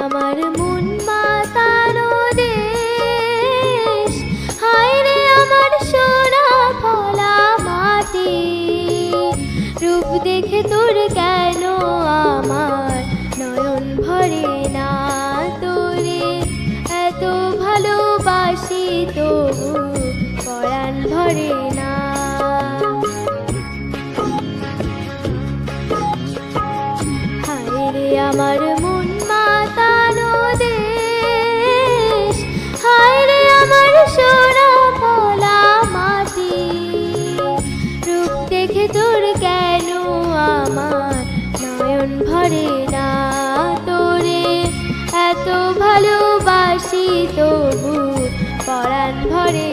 আমার মন মাতানো দেশ, হায় রে আমার সোনা ফলা মাটি। রূপ দেখে তোর কেন আমার নয়ন ভরে না, তোরে এত ভালোবাসি তবু পরাণ ভরে না। হায় রে আমার মন মাতানো দেশ, হায় রে আমার সোনা ফলা মাটি। রূপ দেখে তোর কেন আমার নয়ন ভরে না, তোরে এত ভালোবাসি তবু পরাণ ভরে